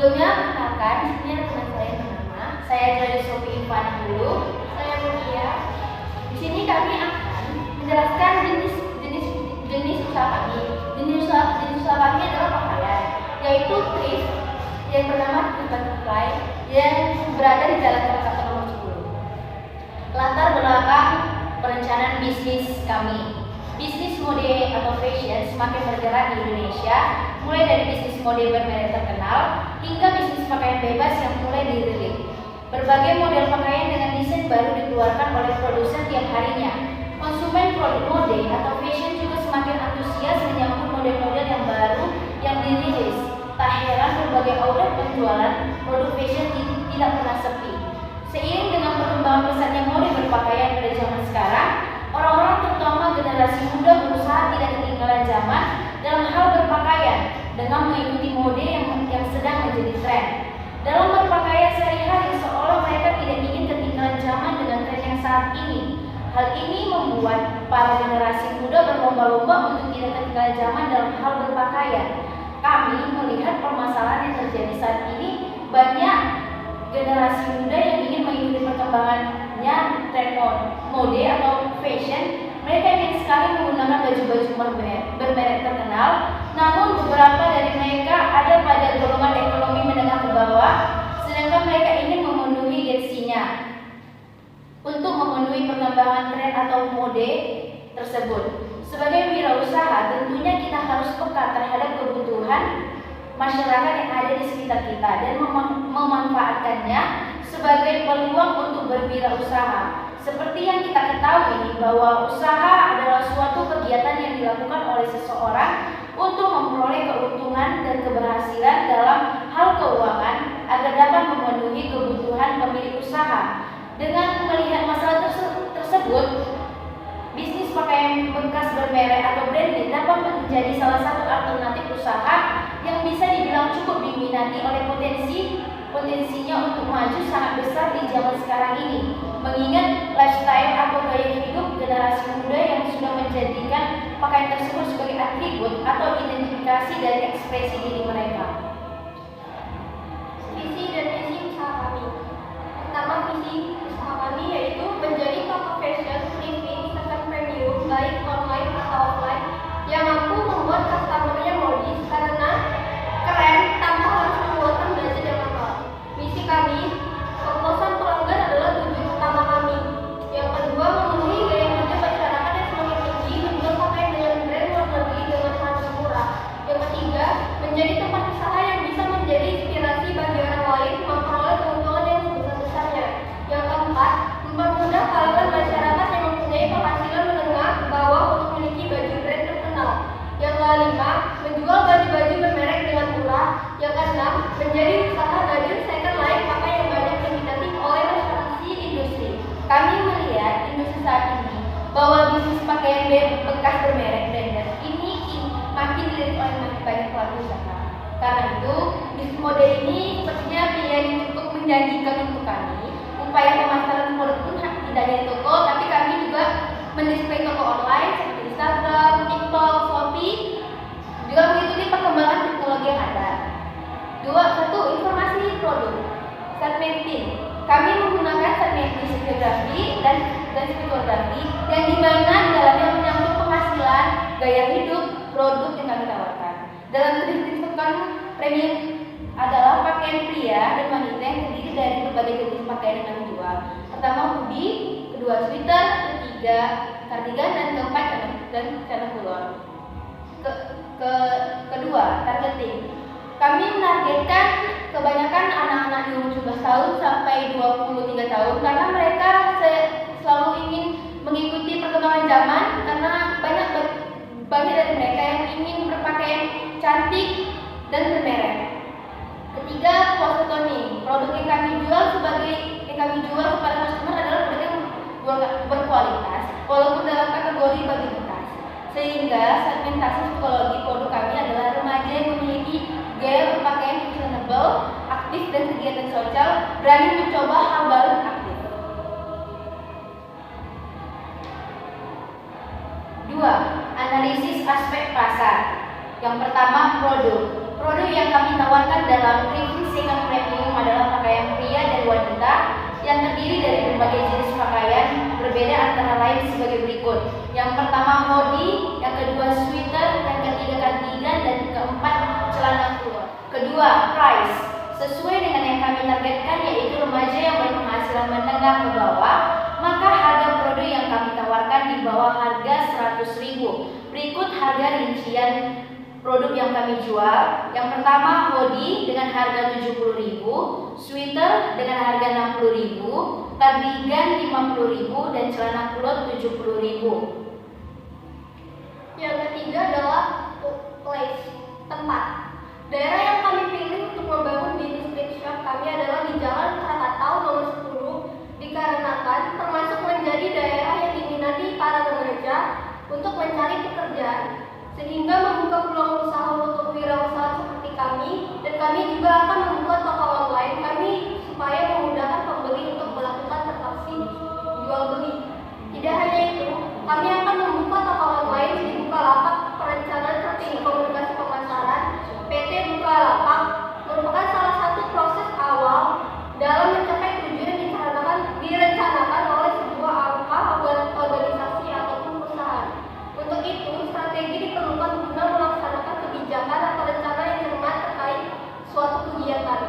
Sebelumnya, perkenalkan, di sini ada teman saya yang bernama. Saya dari Sophie Ivana dulu. Saya Mutia. Di sini kami akan menjelaskan jenis usaha kami. Jenis usaha kami adalah pakaian, yaitu thrift yang bernama Thrift Butterfly yang berada di Jalan Jakarta nomor 10. Latar belakang perencanaan bisnis kami. Bisnis mode atau fashion semakin bergerak di Indonesia, mulai dari bisnis mode bermerek terkenal hingga bisnis pakaian bebas yang mulai dirilis. Berbagai model pakaian dengan desain baru dikeluarkan oleh produsen tiap harinya. Konsumen produk mode atau fashion juga semakin antusias menyambut model-model yang baru yang dirilis. Tak heran berbagai outlet penjualan produk fashion tidak pernah sepi. Seiring dengan perkembangan pesatnya mode berpakaian pada zaman sekarang, orang-orang terutama generasi muda berusaha tidak ketinggalan zaman dalam hal berpakaian dengan mengikuti mode yang sedang menjadi tren. Dalam berpakaian sehari-hari seolah mereka tidak ingin ketinggalan zaman dengan tren yang saat ini. Hal ini membuat para generasi muda berlomba-lomba untuk tidak ketinggalan zaman dalam hal berpakaian. Kami melihat permasalahan yang terjadi saat ini, banyak generasi muda yang ingin mengikuti perkembangannya tren mode atau fashion. Mereka ingin sekali menggunakan baju-baju bermerek terkenal, namun beberapa dari mereka ada pada golongan ekonomi menengah ke bawah, sedangkan mereka ingin memenuhi gengsinya untuk memenuhi perkembangan tren atau mode tersebut. Sebagai wirausaha, tentunya kita harus peka terhadap kebutuhan masyarakat yang ada di sekitar kita dan memanfaatkannya sebagai peluang untuk berwirausaha. Seperti yang kita ketahui bahwa usaha adalah suatu kegiatan yang dilakukan oleh seseorang untuk memperoleh keuntungan dan keberhasilan dalam hal keuangan agar dapat memenuhi kebutuhan pemilik usaha. Dengan melihat masalah tersebut, bisnis pakaian bekas bermerek atau branding dapat menjadi salah satu alternatif usaha yang bisa dibilang cukup diminati oleh potensinya untuk maju sangat besar di zaman sekarang ini, mengingat lifestyle atau gaya hidup generasi muda yang sudah menjadikan pakaian tersebut sebagai atribut atau identifikasi dari ekspresi diri mereka. Visi dan misi usaha kami. Pertama, visi usaha kami yaitu menjadi toko fashion, living, second premium, baik online atau offline, yang mampu membuat customer-nya modis karena keren tanpa harus mengeluarkan budget yang mahal. Misi kami, kepuasan pelanggan adalah tujuan utama kami. Yang kedua, memenuhi gaya hidup masyarakat yang semakin tinggi, menjual pakaian dengan brand luar negeri dengan harga murah. Yang ketiga, menjadi tempat usaha yang bisa menjadi inspirasi bagi orang lain memperoleh keuntungan yang sebesar-besarnya. Yang keempat, mempermudah kalangan masyarakat yang mempunyai penghasilan menengah ke bawah untuk memiliki baju brand terkenal. Yang kelima, menjual baju-baju bermerek dengan murah. Yang keenam, menjadi usaha baju second life pakai yang banyak diminati oleh masyarakat industri. Kami melihat industri saat ini bahwa bisnis pakaian bekas bermerek branded ini makin dilirik oleh makin banyak pelaku usaha. Karena itu, bisnis model ini sepertinya pilihan yang cukup menjanjikan untuk kami. Upaya pemasaran produk pun tidak hanya di toko, tapi kami juga mendisplay toko online seperti Instagram, TikTok, Shopee, juga mengikuti perkembangan teknologi yang ada. Satu, informasi produk. Segmenting. Kami menggunakan segmentasi psikografi dan psikografi yang dimana di dalamnya menyangkut penghasilan, gaya hidup, produk yang kami tawarkan. Dalam ketertiban premium adalah pakaian pria dan wanita yang terdiri dari berbagai jenis pakaian yang kami jual. Pertama hoodie, kedua sweater, ketiga kardigan, dan keempat celana pullover. Kedua, targeting. Kami menargetkan kebanyakan anak-anak di umur 17 tahun sampai 23 tahun karena mereka selalu ingin mengikuti perkembangan zaman karena banyak dari mereka yang ingin berpakaian cantik dan bermerek. Ketiga, closet toning. Produk yang kami jual kepada customer adalah produk yang berkualitas walaupun dalam kategori baju bekas. Sehingga segmentasi psikologi produk kami adalah remaja yang memiliki gaya berpakaian fashionable, aktif dan kegiatan sosial, berani mencoba hal baru, aktif. 2. Analisis aspek pasar. Yang pertama, produk. Produk yang kami tawarkan dalam Thrifting Second Premium adalah pakaian pria dan wanita yang terdiri dari berbagai jenis pakaian berbeda antara lain sebagai berikut. Yang pertama hoodie, yang kedua sweater, yang ketiga cardigan, dan keempat celana keluar. Kedua, price. Sesuai dengan yang kami targetkan yaitu remaja yang berpenghasilan menengah ke bawah, maka harga produk yang kami tawarkan di bawah harga 100.000. Berikut harga rincian produk yang kami jual. Yang pertama hoodie dengan harga 70.000, sweater dengan harga 60.000, cardigan 50.000, dan celana kulot 70.000. Yang ketiga adalah place, tempat. Daerah yang kami pilih untuk membangun bisnis thrift shop kami adalah di Jalan Krakatau nomor 10, dikarenakan termasuk menjadi daerah yang diminati para remaja untuk mencari pekerjaan, sehingga membuka peluang usaha untuk wirausaha seperti kami, dan kami juga akan membuka toko online kami supaya memudahkan pembeli untuk melakukan transaksi jual beli. Tidak hanya itu, kami akan membuka toko online di Bukalapak Perencanaan Strategi Komunikasi Pemasaran. PT Bukalapak merupakan salah satu proses awal dalam mencapai tujuan yang direncanakan oleh sebuah organisasi ataupun perusahaan. Untuk itu, strategi diperlukan guna melaksanakan kebijakan atau rencana yang cermat terkait suatu kegiatan.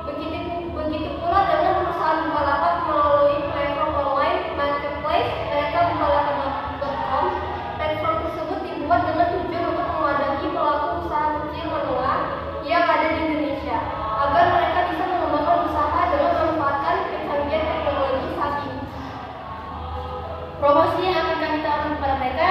Begitu pula dengan perusahaan Bukalapak melalui platform online marketplace mereka bukalapak.com. Platform tersebut dibuat dengan tujuan untuk memadai pelaku usaha kecil menengah yang ada di Indonesia agar mereka bisa mengembangkan usaha dengan memanfaatkan kecanggihan teknologi saat ini. Promosi yang akan kami tawarkan kepada mereka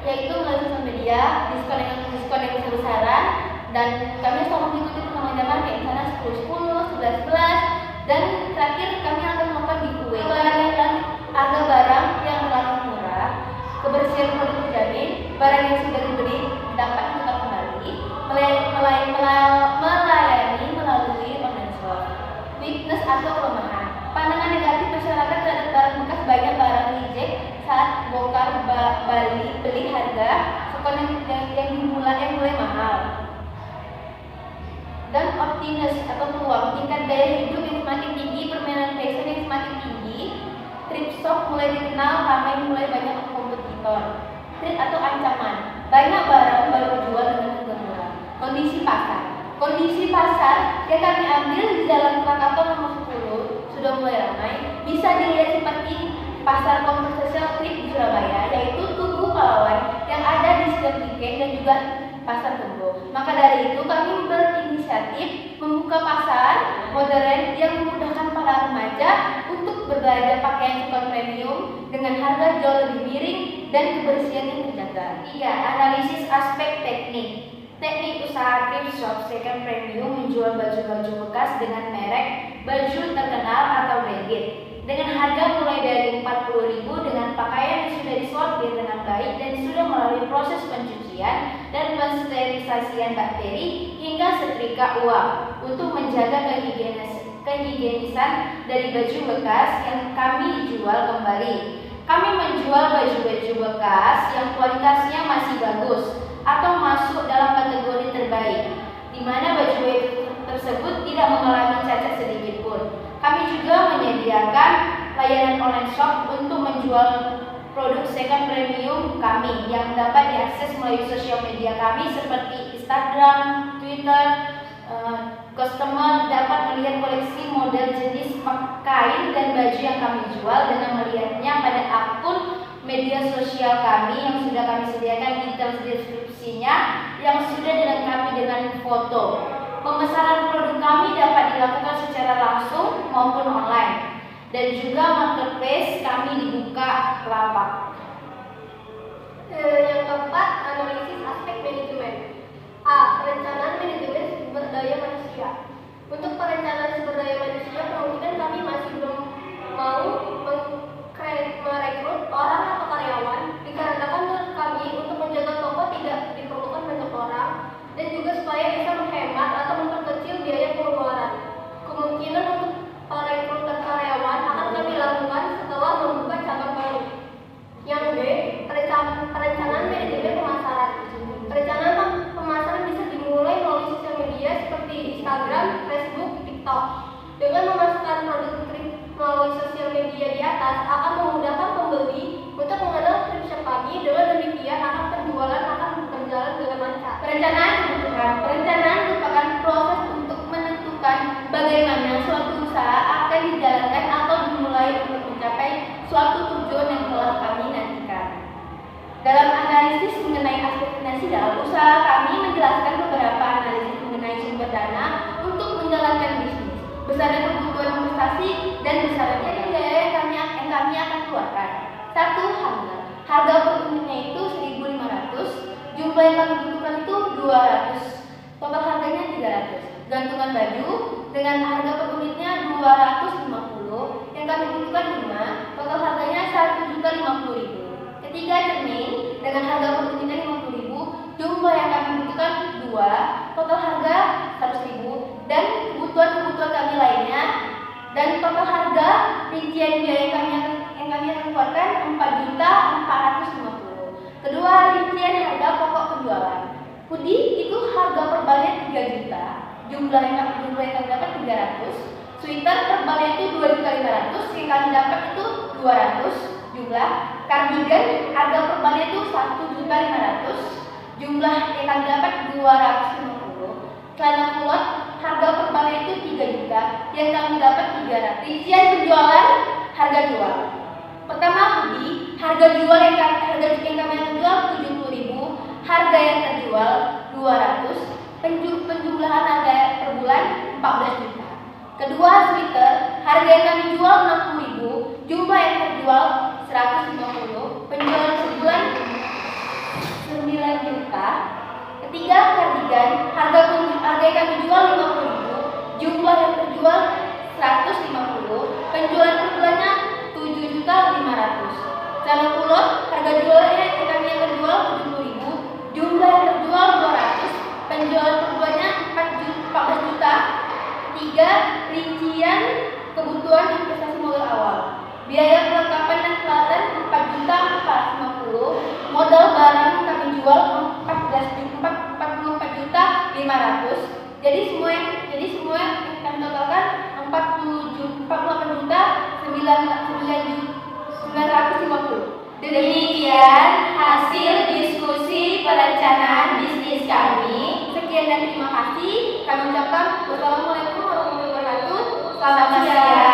yaitu melalui sosial media, diskon yang besar-besaran, dan kami selalu mengikuti perkembangan zaman kayak misalnya 10-10, 11-11, dan terakhir kami akan melakukan giveaway. Harga barang yang relatif murah, kebersihan produk terjamin, barang yang sudah dibeli dapat ditukar kembali, melayani melalui online shop. Weakness atau kelemahan. Pandangan negatif masyarakat terhadap barang bekas, banyak barang reject saat bongkar beli harga sekon yang mulai mahal. Dan optimisme atau peluang, tingkat daya hidup yang semakin tinggi, permainan fashion yang semakin tinggi, thrift shop mulai dikenal ramai, mulai banyak kompetitor. Threat atau ancaman, banyak barang baru dijual dengan harga murah. Kondisi pasar yang kami ambil di Jalan Krakatau nomor 10 sudah mulai ramai, bisa dilihat seperti pasar komersial thrift di Surabaya, yaitu Tugu Pahlawan yang ada di setiap weekend, dan juga pasar Tunggu. Maka dari itu kami berinisiatif membuka pasar modern yang memudahkan para remaja untuk berbelanja pakaian second premium dengan harga jauh lebih miring dan kebersihan yang terjaga. 3. Analisis aspek teknik. Teknik usaha thrift shop second premium menjual baju-baju bekas dengan merek baju terkenal atau branded dengan harga mulai dari 40.000 dengan pakaian yang sudah disortir dengan baik dan sudah melalui proses pencucian dan pensterilisasian bakteri hingga setrika uap untuk menjaga kehigienisan dari baju bekas yang kami jual kembali. Kami menjual baju-baju bekas yang kualitasnya masih bagus atau masuk dalam kategori terbaik, di mana baju tersebut tidak mengalami cacat sedikit pun. Kami juga menyediakan layanan online shop untuk menjual produk second premium kami yang dapat diakses melalui sosial media kami seperti Instagram, Twitter. Customer dapat melihat koleksi model jenis kain dan baju yang kami jual dengan melihatnya pada akun media sosial kami yang sudah kami sediakan detail deskripsinya yang sudah dilengkapi dengan foto. Pemesanan produk kami dapat dilakukan secara langsung maupun online, dan juga marketplace kami dibuka lapak. Yang keempat, analisis aspek manajemen. A. Perencanaan manajemen sumber daya manusia. Untuk perencanaan sumber daya manusia, kemungkinan kami masih belum mau merekrut orang atau karyawan, dikarenakan menurut kami untuk menjaga toko tidak diperlukan banyak orang, dan juga supaya bisa menghemat atau memperkecil biaya pengeluaran. Kemungkinan untuk perekrutan karyawan akan kami lakukan setelah membuka cabang baru. Yang B. Perencanaan manajemen pemasaran. Perencanaan kebutuhan. Perencanaan merupakan proses untuk menentukan bagaimana suatu usaha akan dijalankan atau dimulai untuk mencapai suatu tujuan yang telah kami nantikan. Dalam analisis mengenai aspek finansial, usaha kami menjelaskan beberapa analisis mengenai sumber dana untuk menjalankan bisnis, besaran kebutuhan investasi, dan besaran biaya yang kami akan keluarkan. 1. Harga. Harga per unitnya itu 1.500, jumlah yang kami butuhkan itu 200, total harganya 300. Gantungan baju dengan harga per unitnya 250, yang kami butuhkan 5, total harganya 1.050.000. Ketiga, cermin dengan harga per unitnya 50.000, jumlah yang kami butuhkan 2, total harga 100.000, dan kebutuhan kami lainnya, dan total harga rincian biaya yang kami akan keluarkan 4.450.000. Kedua, rincian harga pokok penjualan. Hoodie itu harga per balnya 3 juta, jumlah yang kami dapat 300. Sweater per balnya itu 2.500.000, yang kami dapat itu 200 jumlah. Kardigan harga per balnya itu 1.500.000, jumlah yang kami dapat 250. Celana kulot harga per balnya itu 3 juta, yang kami dapat 300. Rincian penjualan, harga jual. Pertama, hoodie, harga jual yang kami akan jual 70.000, harga yang terjual 200, penjumlahan harga per bulan 14 juta. Kedua, sweater, harga yang kami jual 60.000, jumlah yang terjual 150, penjualan sebulan 9 juta. Ketiga, kardigan, harga yang kami jual 50.000, jumlah yang terjual 150, penjualan per bulannya 7.500.000. Celana kulot, harga jualnya yang kami akan jual 70.000, jumlah yang terjual 200, penjualan per bulannya 14 juta. Ketiga, rincian kebutuhan investasi modal awal. Biaya perlengkapan dan peralatan 4.450.000, modal barang yang kami jual 44.500.000. Jadi semua yang kami totalkan 48.950.000. Demikian hasil diskusi perencanaan bisnis kami. Sekian dan terima kasih. Kami ucapkan wassalamualaikum warahmatullahi wabarakatuh. Selamat siang.